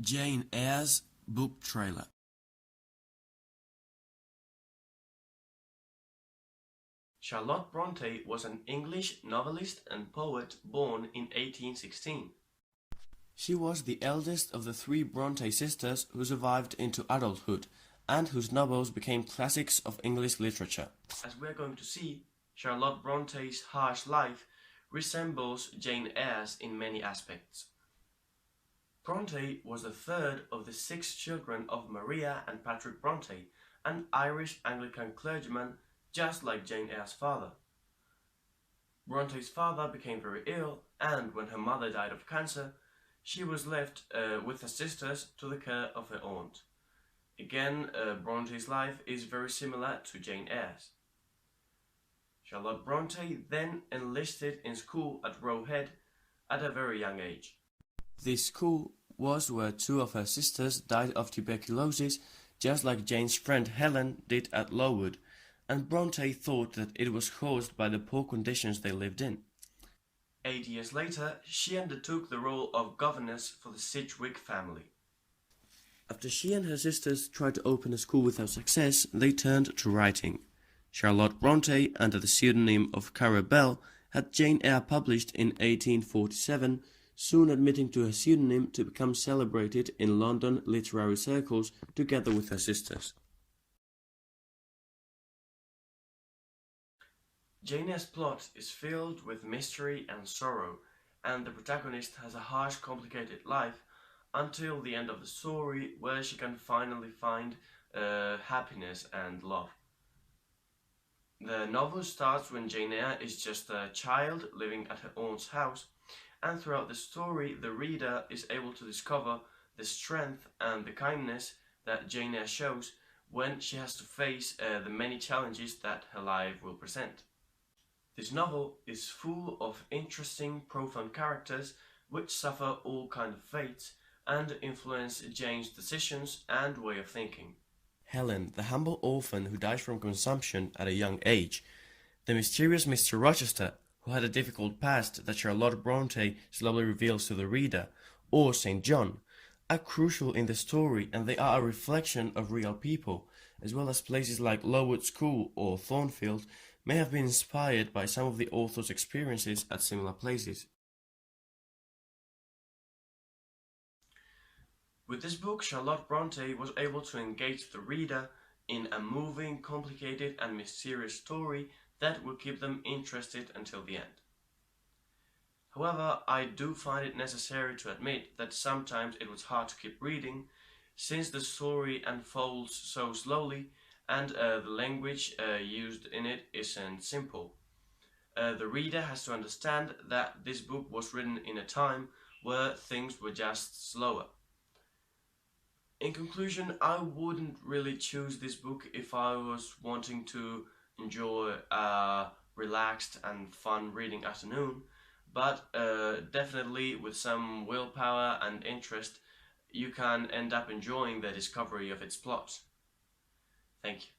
Jane Eyre's book Tráiler. Charlotte Brontë was an English novelist and poet born in 1816. She was the eldest of the three Brontë sisters who survived into adulthood and whose novels became classics of English literature. As we are going to see, Charlotte Bronte's harsh life resembles Jane Eyre's in many aspects. Brontë was the third of the 6 children of Maria and Patrick Brontë, an Irish Anglican clergyman just like Jane Eyre's father. Bronte's father became very ill, and when her mother died of cancer, she was left with her sisters to the care of her aunt. Again, Bronte's life is very similar to Jane Eyre's. Charlotte Brontë then enlisted in school at Roe Head at a very young age. This school was where 2 of her sisters died of tuberculosis, just like Jane's friend Helen did at Lowood, and Brontë thought that it was caused by the poor conditions they lived in. 8 years later, she undertook the role of governess for the Sidgwick family. After she and her sisters tried to open a school without success, they turned to writing. Charlotte Brontë, under the pseudonym of Cara Bell, had Jane Eyre published in 1847, soon admitting to her pseudonym to become celebrated in London literary circles together with her sisters. Jane Eyre's plot is filled with mystery and sorrow, and the protagonist has a harsh, complicated life until the end of the story, where she can finally find happiness and love. The novel starts when Jane Eyre is just a child living at her aunt's house, and throughout the story the reader is able to discover the strength and the kindness that Jane Eyre shows when she has to face the many challenges that her life will present. This novel is full of interesting, profound characters which suffer all kinds of fates and influence Jane's decisions and way of thinking. Helen, the humble orphan who dies from consumption at a young age, the mysterious Mr. Rochester, who had a difficult past that Charlotte Brontë slowly reveals to the reader, or St. John, are crucial in the story, and they are a reflection of real people, as well as places like Lowood School or Thornfield may have been inspired by some of the author's experiences at similar places. With this book, Charlotte Brontë was able to engage the reader in a moving, complicated and mysterious story that will keep them interested until the end. However, I do find it necessary to admit that sometimes it was hard to keep reading, since the story unfolds so slowly and the language used in it isn't simple. The reader has to understand that this book was written in a time where things were just slower. In conclusion, I wouldn't really choose this book if I was wanting to enjoy a relaxed and fun reading afternoon, but definitely with some willpower and interest you can end up enjoying the discovery of its plot. Thank you.